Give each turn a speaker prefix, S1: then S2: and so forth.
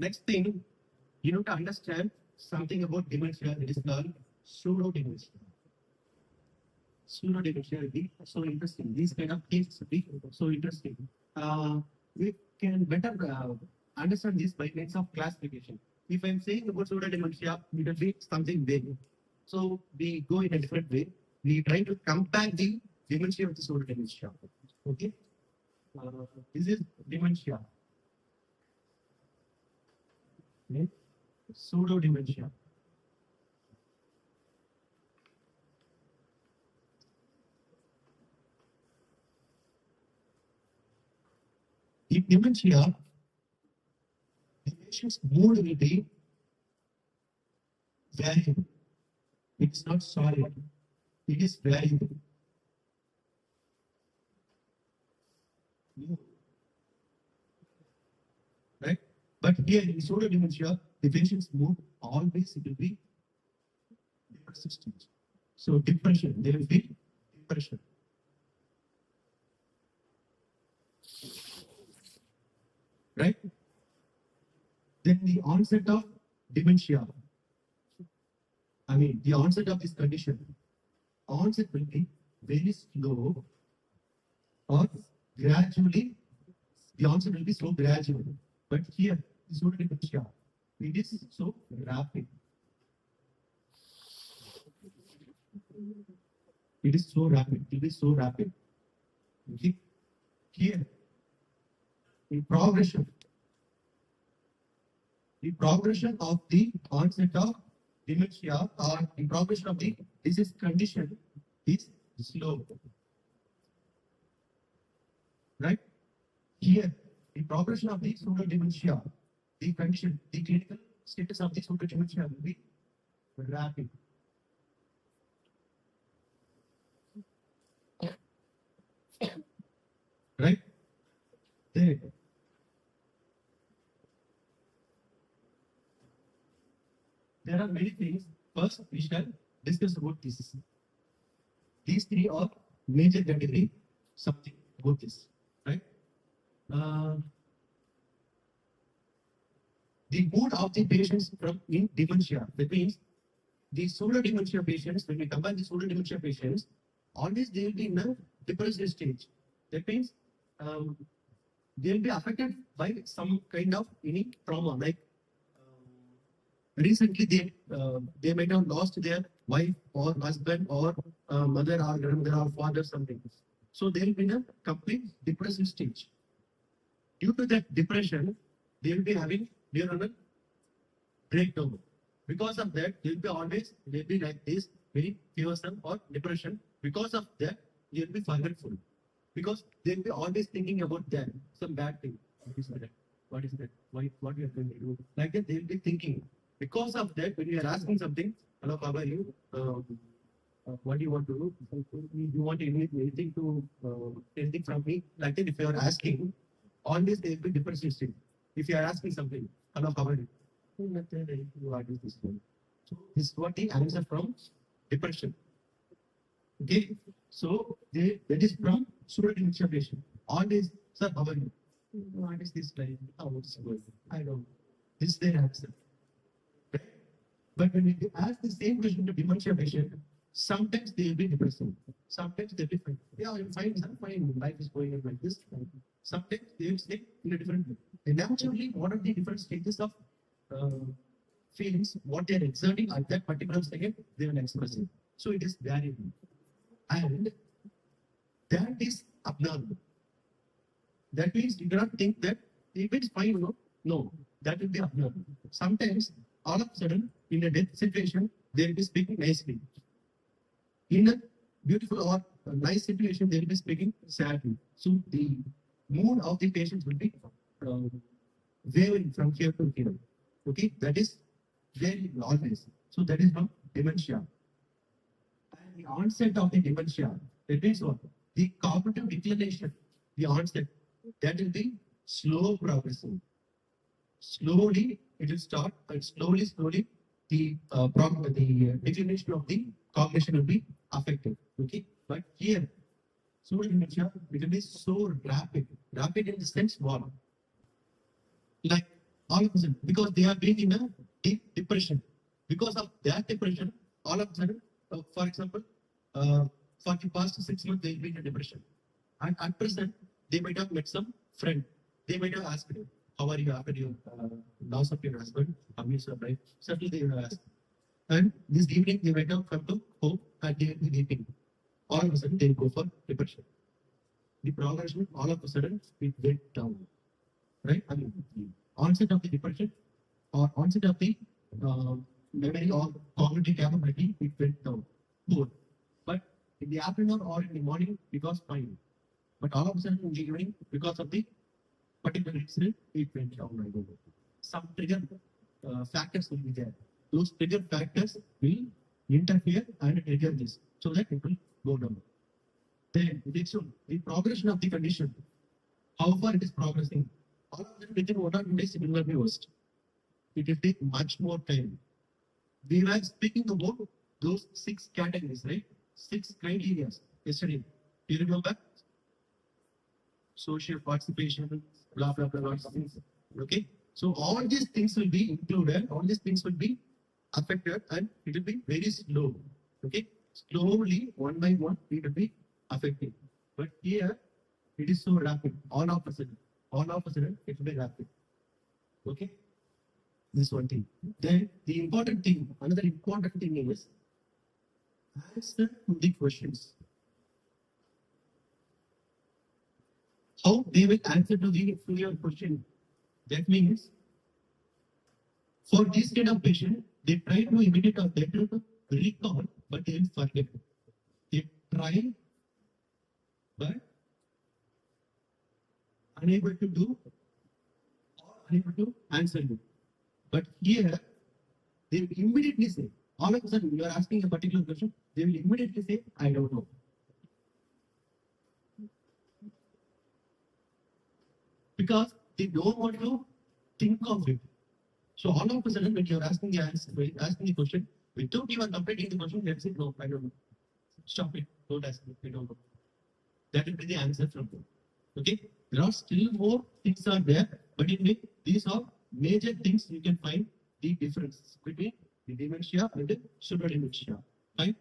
S1: Next thing, you need to understand something about dementia. It is called pseudodementia. Pseudodementia will be so interesting. These kind of things will be so interesting. We can better understand this by means of classification. If I'm saying about pseudodementia, it will be something vague. So we go in a different way. We try to compare the dementia with the pseudodementia. Okay. This is dementia. Okay. Pseudodementia. In dementia, the patient's mood will be variable. It's not solid. It is variable. Right? But here in pseudodementia, the patient's mood always it will be persistent. So depression, there will be depression. Right? Then the onset of dementia. I mean, the onset of this condition, onset will be very slow or gradually, the onset will be so gradual. But here, this would be dementia. It is so rapid. It is so rapid. It is so rapid. Okay? Here, the progression of the onset of dementia or the progression of the disease condition is slow. Right? Here, the progression of the pseudodementia, the condition, the clinical status of the pseudodementia will be rapid. Right? There are many things. First, we shall discuss about this. These three are major category, something about this. Right? The mood of the patients in dementia. That means the pseudodementia patients, when we combine the pseudodementia patients, always they will be in a depressive stage. That means they will be affected by some kind of any trauma. Like recently, they might have lost their wife or husband or mother or grandmother or father something. So they will be in a complete depressive stage. Due to that depression, they will be having neuronal breakdown. Because of that, they'll be like this, very fearsome or depression. Because of that, they'll be forgetful. Because they'll be always thinking about that, some bad thing. What is that? What is that? What we are going to do? Like that, they'll be thinking. Because of that, when you are asking something, hello, how are you? What do you want to do? You want anything from me? Like that, if you are asking, always they will be depressive state. If you are asking something, hello, how are you? What is this one? So this is what the answer from depression. Okay, so that is from pseudodementia patient. Always, sir, how are you? What is this like? How it's going? I don't know. This is their answer. Right? But when we ask the same question to dementia patient, sometimes they will be depressive. Sometimes they'll be fine. Yeah, I'm fine, sir, fine. Life is going on like this. Sometimes they will stay in a different way. And naturally, what are the different stages of feelings, what they are exerting at that particular second, they will express it. So it is variable. And that is abnormal. That means you cannot think that if it's fine, no, that will be abnormal. Sometimes, all of a sudden, in a death situation, they will be speaking nicely. In a beautiful or a nice situation, they will be speaking sadly. So the mood of the patient will be varying from here to here. Okay, that is very always. So that is from dementia. And the onset of the dementia, that means what? The cognitive declination, the onset, that will be slow progressing. Slowly it will start, and slowly the declination of the cognition will be affected. Okay, but here, so dementia, it will be so rapid. Rapid in the sense what? Like All of a sudden, because they have been in a deep depression. Because of that depression, all of a sudden, for example, for the past 6 months, they've been in depression. And at present, they might have met some friend. They might have asked you, how are you after your loss of your husband? How is your life? Certainly they will ask. And this evening, they might have come to home and they will be weeping. All of a sudden, they will go for depression. The progression, all of a sudden, it went down. Right? I mean, onset of the depression or onset of the memory or cognitive capability, it went down. Both. But in the afternoon or in the morning, it was fine. But all of a sudden in the evening, because of the particular incident, it went down. I don't know. Some trigger factors will be there. Those trigger factors will interfere and trigger this so that it will go down. Then the progression of the condition, how far it is progressing. All of them within 1 or 2 days it will be worst. It will take much more time. We were speaking about those 6 categories, right? 6 criteria yesterday. Do you remember? Social participation, blah, blah, blah, things. Okay? So all these things will be included, all these things will be affected and it will be very slow. Okay? Slowly, one by one, it will be affected. But here, it is so rapid, all of a sudden, it will be rapid. Okay? This one thing. Then the important thing, another important thing is answer to the questions. How they will answer to your question. That means for this kind of patient, they try to imitate or they try to recall, but they will forget. They try, but unable to do or unable to answer you. But here, they will immediately say, all of a sudden, you are asking a particular question, they will immediately say, I don't know. Because they don't want to think of it. So all of a sudden, when you are asking the question, without even completing the question, they say, no, I don't know. Stop it. Don't ask me. I don't know. That will be the answer from them. Okay? There are still more things are there, but anyway, these are major things you can find the difference between the dementia and the pseudodementia. Fine?